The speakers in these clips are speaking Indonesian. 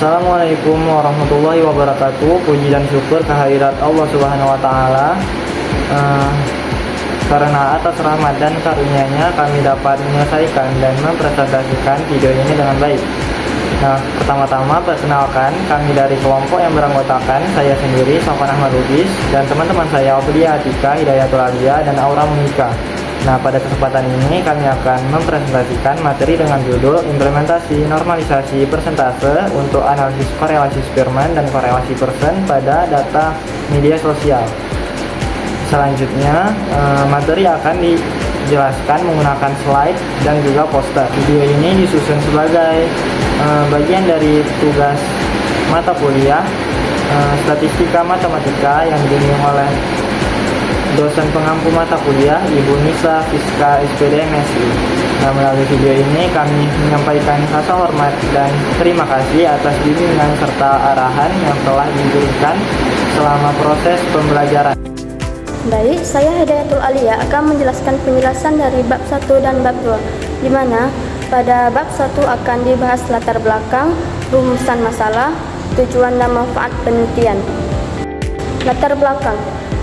Assalamualaikum warahmatullahi wabarakatuh. Puji dan syukur kehadirat Allah Subhanahu wa taala. Karena atas rahmat dan karunia-Nya kami dapat menyelesaikan dan mempresentasikan video ini dengan baik. Nah, pertama-tama perkenalkan, kami dari kelompok yang beranggotakan saya sendiri, Sofwan Ahmad Lubis, dan teman-teman saya Aulia Atika, Hidayatul Alia, dan Aura Monika. Nah, pada kesempatan ini kami akan mempresentasikan materi dengan judul Implementasi Normalisasi Persentase untuk Analisis Korelasi Spearman dan Korelasi Persen pada Data Media Sosial. Selanjutnya, materi akan dijelaskan menggunakan slide dan juga poster. Video ini disusun sebagai bagian dari tugas mata kuliah Statistika Matematika yang dibimbing oleh dosen pengampu mata kuliah Ibu Nisa Fiska SPD MSI. Nah, melalui video ini kami menyampaikan rasa hormat dan terima kasih atas bimbingan serta arahan yang telah diberikan selama proses pembelajaran. Baik, saya Hidayatul Alia akan menjelaskan penjelasan dari bab 1 dan bab 2, di mana pada bab 1 akan dibahas latar belakang, rumusan masalah, tujuan dan manfaat penelitian. Latar belakang.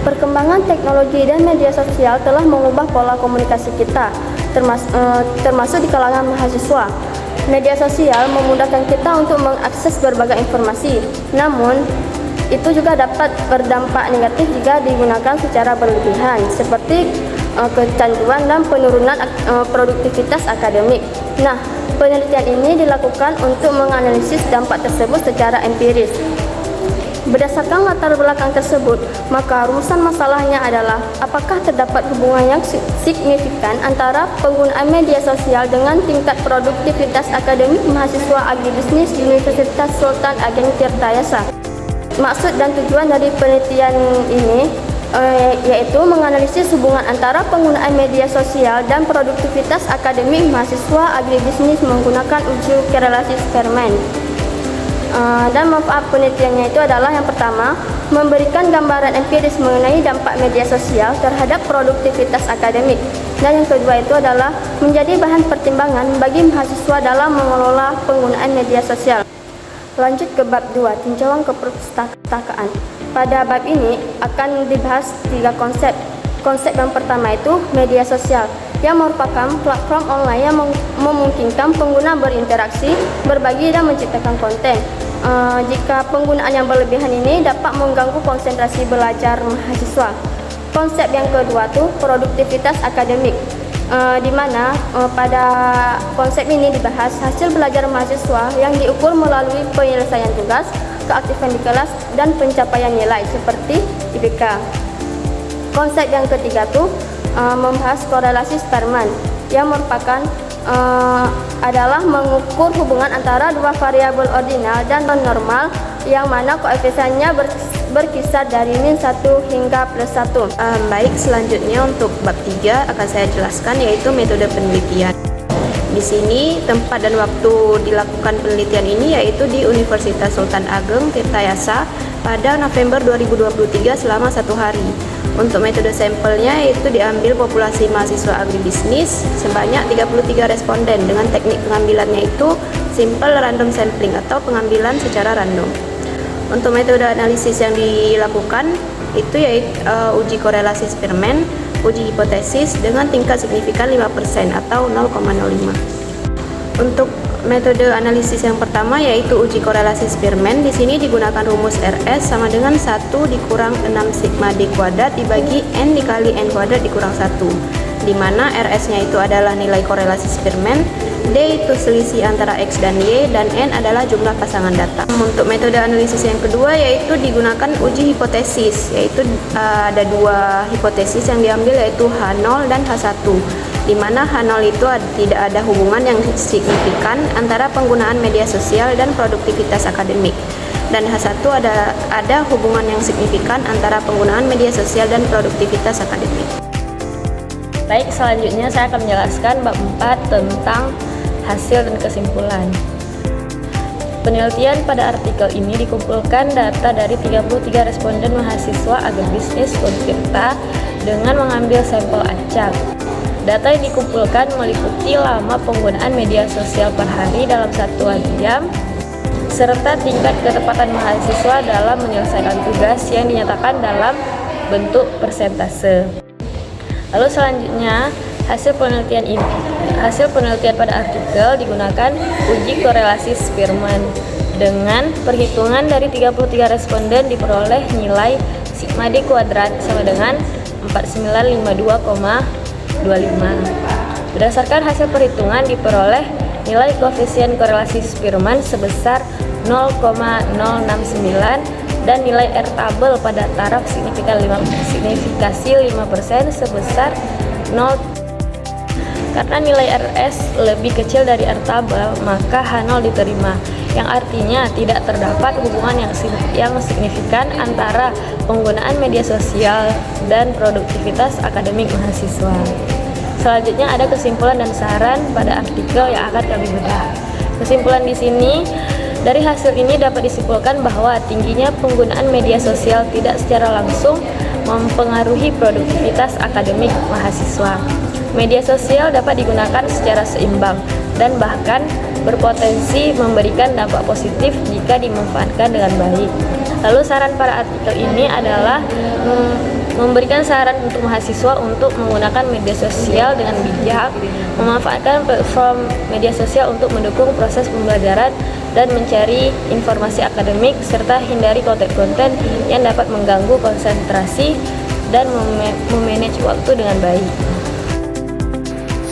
Perkembangan teknologi dan media sosial telah mengubah pola komunikasi kita, termasuk di kalangan mahasiswa. Media sosial memudahkan kita untuk mengakses berbagai informasi, namun itu juga dapat berdampak negatif jika digunakan secara berlebihan, seperti kecanduan dan penurunan produktivitas akademik. Nah, penelitian ini dilakukan untuk menganalisis dampak tersebut secara empiris. Berdasarkan latar belakang tersebut, maka rumusan masalahnya adalah apakah terdapat hubungan yang signifikan antara penggunaan media sosial dengan tingkat produktivitas akademik mahasiswa agribisnis di Universitas Sultan Ageng Tirtayasa. Maksud dan tujuan dari penelitian ini yaitu menganalisis hubungan antara penggunaan media sosial dan produktivitas akademik mahasiswa agribisnis menggunakan uji korelasi Spearman. Dan manfaat penelitiannya itu adalah yang pertama, memberikan gambaran empiris mengenai dampak media sosial terhadap produktivitas akademik. Dan yang kedua itu adalah menjadi bahan pertimbangan bagi mahasiswa dalam mengelola penggunaan media sosial. Lanjut ke bab 2, tinjauan keperpustakaan. Pada bab ini akan dibahas 3 konsep. Konsep yang pertama itu media sosial, yang merupakan platform online yang memungkinkan pengguna berinteraksi, berbagi, dan menciptakan konten. Jika penggunaan yang berlebihan ini dapat mengganggu konsentrasi belajar mahasiswa. Konsep yang kedua itu produktivitas akademik, di mana pada konsep ini dibahas hasil belajar mahasiswa yang diukur melalui penyelesaian tugas, keaktifan di kelas, dan pencapaian nilai seperti IPK. Konsep yang ketiga tuh membahas korelasi Spearman, yang merupakan adalah mengukur hubungan antara dua variabel ordinal dan normal yang mana koefisiennya berkisar dari -1 hingga +1. Baik, selanjutnya untuk bab 3 akan saya jelaskan, yaitu metode penelitian. Di sini tempat dan waktu dilakukan penelitian ini yaitu di Universitas Sultan Ageng Tirtayasa pada November 2023 selama 1 hari. Untuk metode sampelnya yaitu diambil populasi mahasiswa agribisnis sebanyak 33 responden dengan teknik pengambilannya itu simple random sampling atau pengambilan secara random. Untuk metode analisis yang dilakukan itu yaitu uji korelasi Spearman, uji hipotesis dengan tingkat signifikan 5% atau 0,05. Untuk metode analisis yang pertama yaitu uji korelasi Spearman, di sini digunakan rumus RS sama dengan 1 dikurang 6 sigma D kuadrat dibagi N dikali N kuadrat dikurang 1, di mana RS-nya itu adalah nilai korelasi Spearman, D itu selisih antara X dan Y, dan N adalah jumlah pasangan data. Untuk metode analisis yang kedua yaitu digunakan uji hipotesis, yaitu ada 2 hipotesis yang diambil yaitu H0 dan H1, di mana H0 itu tidak ada hubungan yang signifikan antara penggunaan media sosial dan produktivitas akademik, dan H1 ada hubungan yang signifikan antara penggunaan media sosial dan produktivitas akademik. Baik, selanjutnya saya akan menjelaskan bab 4 tentang hasil dan kesimpulan. Penelitian pada artikel ini dikumpulkan data dari 33 responden mahasiswa agribisnis Untirta dengan mengambil sampel acak. Data yang dikumpulkan meliputi lama penggunaan media sosial per hari dalam 1 jam, serta tingkat ketepatan mahasiswa dalam menyelesaikan tugas yang dinyatakan dalam bentuk persentase. Lalu selanjutnya, hasil penelitian pada artikel digunakan uji korelasi Spearman. Dengan perhitungan dari 33 responden diperoleh nilai sigma D kuadrat sama dengan 4952,25. Berdasarkan hasil perhitungan diperoleh nilai koefisien korelasi Spearman sebesar 0,069 dan nilai R tabel pada taraf signifikasi 5% sebesar 0. Karena nilai RS lebih kecil dari R tabel, maka H0 diterima, yang artinya tidak terdapat hubungan yang signifikan antara penggunaan media sosial dan produktivitas akademik mahasiswa. Selanjutnya ada kesimpulan dan saran pada artikel yang akan kami bedah. Kesimpulan di sini, dari hasil ini dapat disimpulkan bahwa tingginya penggunaan media sosial tidak secara langsung mempengaruhi produktivitas akademik mahasiswa. Media sosial dapat digunakan secara seimbang dan bahkan berpotensi memberikan dampak positif jika dimanfaatkan dengan baik. Lalu saran pada artikel ini adalah memberikan saran untuk mahasiswa untuk menggunakan media sosial dengan bijak, memanfaatkan platform media sosial untuk mendukung proses pembelajaran dan mencari informasi akademik, serta hindari konten-konten yang dapat mengganggu konsentrasi dan memanage waktu dengan baik.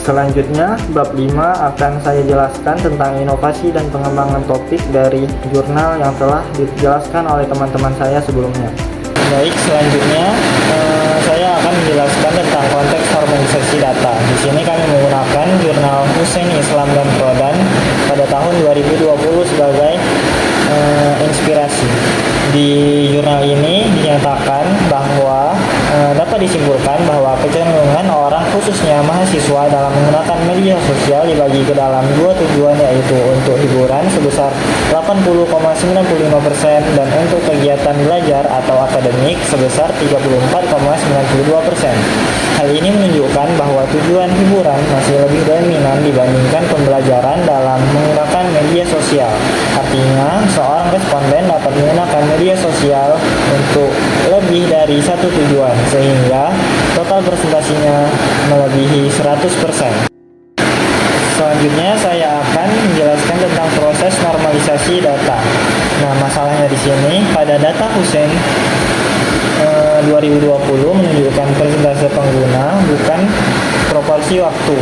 Selanjutnya, bab 5 akan saya jelaskan tentang inovasi dan pengembangan topik dari jurnal yang telah dijelaskan oleh teman-teman saya sebelumnya. Baik, selanjutnya saya akan menjelaskan tentang konteks harmonisasi data. Di sini kami menggunakan jurnal Hussein Islam dan Prodan pada tahun 2020 sebagai inspirasi. Di jurnal ini dinyatakan bahwa dapat disimpulkan bahwa kecenderungan orang khususnya mahasiswa dalam menggunakan media sosial dibagi ke dalam dua tujuan, yaitu untuk hiburan sebesar 80,95% dan untuk kegiatan belajar atau akademik sebesar 34,92%. Hal ini menunjukkan bahwa tujuan hiburan masih lebih dominan dibandingkan pembelajaran dalam menggunakan media sosial. Artinya, seorang responden dapat menggunakan media sosial untuk lebih dari satu tujuan, sehingga total presentasinya melebihi 100%. Selanjutnya saya akan menjelaskan tentang proses normalisasi data. Nah, masalahnya di sini pada data Hussein 2020 menunjukkan persentase pengguna bukan proporsi waktu,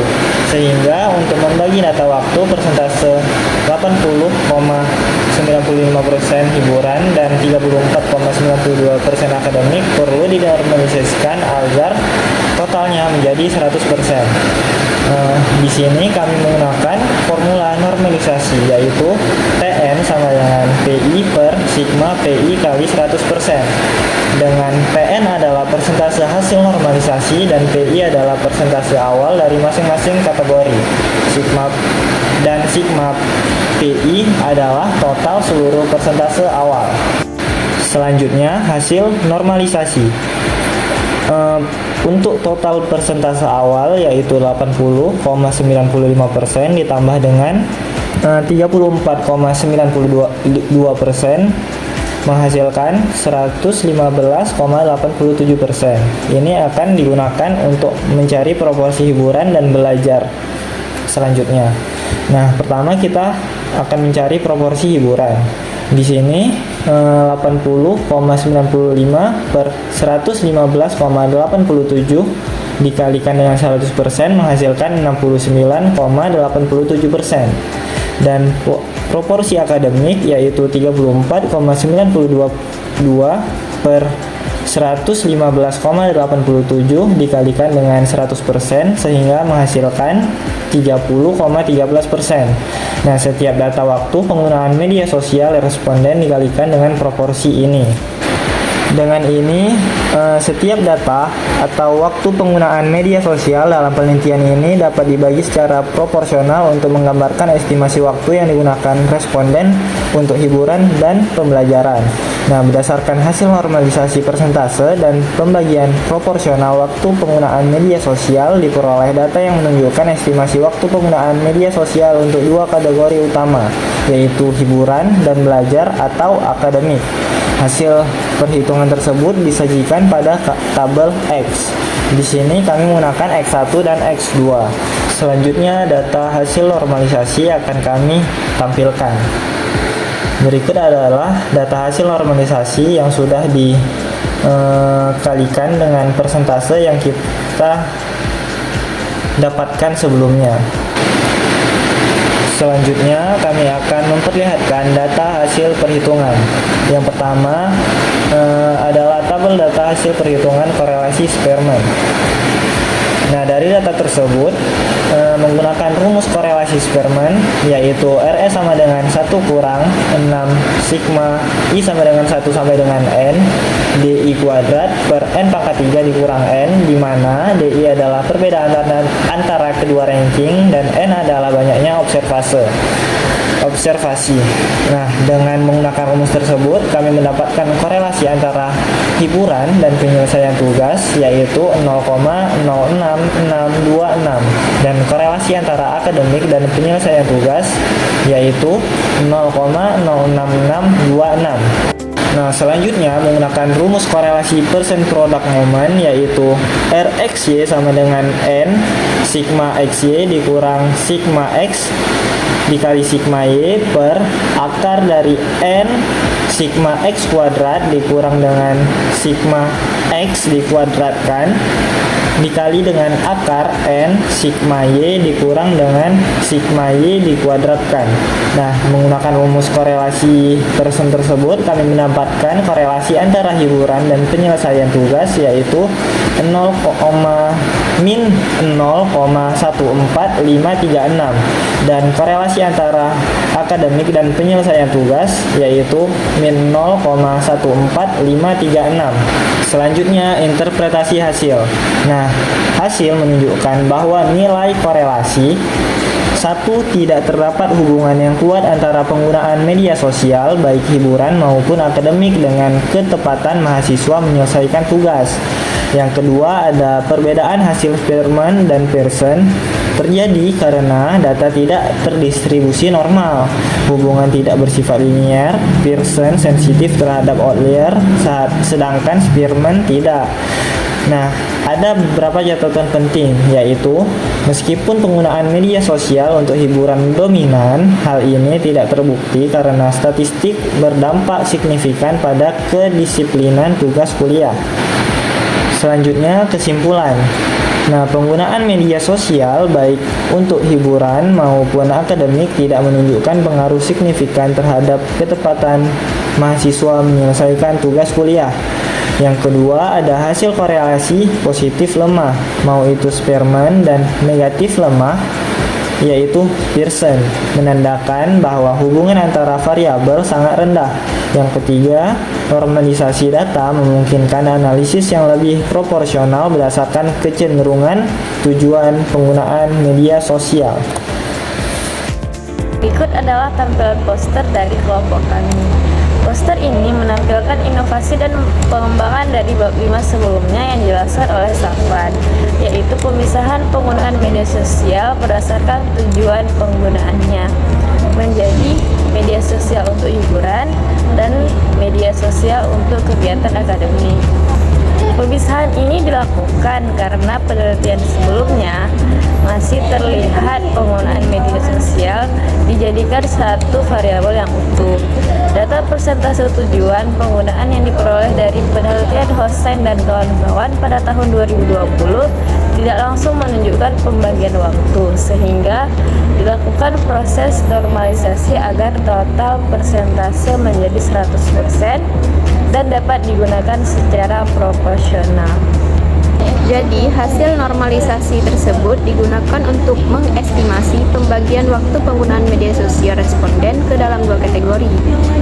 sehingga untuk membagi data waktu persentase 80,95% hiburan dan 34,92% akademik perlu dinormalisasikan agar totalnya menjadi 100%. Di sini kami menggunakan formula normalisasi, yaitu PN sama dengan PI per sigma PI kali 100%. Dengan PN adalah persentase hasil normalisasi dan PI adalah persentase awal dari masing-masing kategori. Sigma PI adalah total seluruh persentase awal. Selanjutnya, hasil normalisasi. Untuk total persentase awal yaitu 80,95% ditambah dengan 34,92% menghasilkan 115,87%. Ini akan digunakan untuk mencari proporsi hiburan dan belajar selanjutnya. Nah, pertama kita akan mencari proporsi hiburan. Di sini 80,95 per 115,87 dikalikan dengan 100% menghasilkan 69,87%. Dan proporsi akademik yaitu 34,922 per 115,87 dikalikan dengan 100% sehingga menghasilkan 30,13%. Nah, setiap data waktu penggunaan media sosial responden dikalikan dengan proporsi ini. Dengan ini, setiap data atau waktu penggunaan media sosial dalam penelitian ini dapat dibagi secara proporsional untuk menggambarkan estimasi waktu yang digunakan responden untuk hiburan dan pembelajaran. Nah, berdasarkan hasil normalisasi persentase dan pembagian proporsional waktu penggunaan media sosial, diperoleh data yang menunjukkan estimasi waktu penggunaan media sosial untuk dua kategori utama, yaitu hiburan dan belajar atau akademik. Hasil perhitungan tersebut disajikan pada tabel X. Di sini kami menggunakan X1 dan X2. Selanjutnya, data hasil normalisasi akan kami tampilkan. Berikut adalah data hasil normalisasi yang sudah dikalikan dengan persentase yang kita dapatkan sebelumnya. Selanjutnya, kami akan memperlihatkan data hasil perhitungan. Yang pertama adalah tabel data hasil perhitungan korelasi Spearman. Nah, dari data tersebut menggunakan rumus korelasi Spearman, yaitu RS sama dengan 1 kurang 6 sigma I sama dengan 1 sampai dengan N DI kuadrat per N pangkat 3 dikurang N, di mana DI adalah perbedaan antara kedua ranking dan N adalah banyaknya observasi. Nah, dengan menggunakan rumus tersebut, kami mendapatkan korelasi antara hiburan dan penyelesaian tugas, yaitu 0,06626, dan korelasi antara akademik dan penyelesaian tugas, yaitu 0,06626. Nah, selanjutnya menggunakan rumus korelasi percent product moment, yaitu RXY sama dengan N sigma XY dikurang sigma X dikali sigma Y per akar dari N sigma X kuadrat dikurang dengan sigma X dikuadratkan dikali dengan akar N sigma Y dikurang dengan sigma Y dikuadratkan. Nah, menggunakan rumus korelasi persen tersebut, kami mendapatkan korelasi antara hiburan dan penyelesaian tugas, yaitu 0,14536, dan korelasi antara akademik dan penyelesaian tugas, yaitu min 0,14536. Selanjutnya, interpretasi hasil. Nah, hasil menunjukkan bahwa nilai korelasi 1. Tidak terdapat hubungan yang kuat antara penggunaan media sosial, baik hiburan maupun akademik, dengan ketepatan mahasiswa menyelesaikan tugas. Yang kedua, ada perbedaan hasil Spearman dan Pearson terjadi karena data tidak terdistribusi normal. Hubungan tidak bersifat linear. Pearson sensitif terhadap outlier, sedangkan Spearman tidak. Nah, ada beberapa catatan penting, yaitu meskipun penggunaan media sosial untuk hiburan dominan, hal ini tidak terbukti karena statistik berdampak signifikan pada kedisiplinan tugas kuliah. Selanjutnya, kesimpulan. Nah, penggunaan media sosial baik untuk hiburan maupun akademik tidak menunjukkan pengaruh signifikan terhadap ketepatan mahasiswa menyelesaikan tugas kuliah. Yang kedua, ada hasil korelasi positif lemah, mau itu Spearman, dan negatif lemah, yaitu Pearson, menandakan bahwa hubungan antara variabel sangat rendah. Yang ketiga, normalisasi data memungkinkan analisis yang lebih proporsional berdasarkan kecenderungan tujuan penggunaan media sosial. Berikut adalah tampilan poster dari kelompok kami. Poster ini menampilkan inovasi dan pengembangan dari bab 5 sebelumnya yang dijelaskan oleh Safwan, yaitu pemisahan penggunaan media sosial berdasarkan tujuan penggunaannya menjadi media sosial untuk hiburan dan media sosial untuk kegiatan akademik. Pemisahan ini dilakukan karena penelitian sebelumnya masih terlihat penggunaan media sosial dijadikan satu variabel yang utuh. Data persentase tujuan penggunaan yang diperoleh dari penelitian Hossein dan kawan-kawan pada tahun 2020 tidak langsung menunjukkan pembagian waktu, sehingga dilakukan proses normalisasi agar total persentase menjadi 100% dan dapat digunakan secara proporsional. Jadi, hasil normalisasi tersebut digunakan untuk mengestimasi pembagian waktu penggunaan media sosial responden ke dalam dua kategori,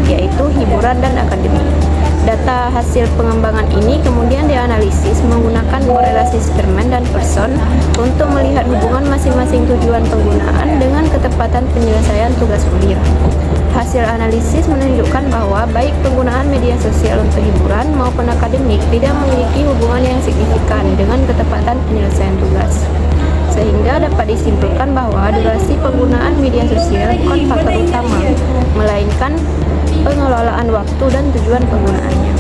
yaitu hiburan dan akademik. Data hasil pengembangan ini kemudian dianalisis menggunakan korelasi Spearman dan Person untuk melihat hubungan masing-masing tujuan penggunaan dengan ketepatan penyelesaian tugas kuliah. Hasil analisis menunjukkan bahwa baik penggunaan media sosial untuk hiburan maupun akademik tidak memiliki hubungan yang signifikan dengan ketepatan penyelesaian tugas. Sehingga dapat disimpulkan bahwa durasi penggunaan media sosial bukan faktor utama, melainkan pengelolaan waktu dan tujuan penggunaannya.